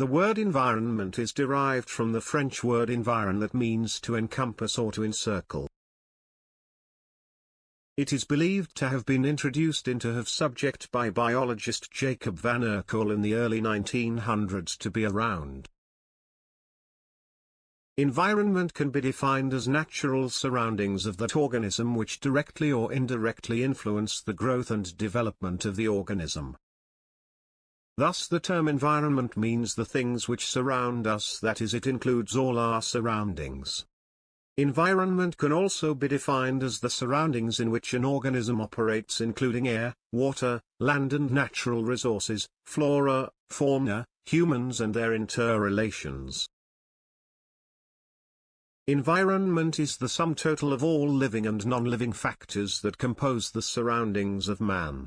The word environment is derived from the French word environ, that means to encompass or to encircle. It is believed to have been introduced into the subject by biologist Jacob van Erkel in the early 1900s to be around. Environment can be defined as natural surroundings of that organism which directly or indirectly influence the growth and development of the organism. Thus the term environment means the things which surround us, that is, it includes all our surroundings. Environment can also be defined as the surroundings in which an organism operates, including air, water, land and natural resources, flora, fauna, humans and their interrelations. Environment is the sum total of all living and non-living factors that compose the surroundings of man.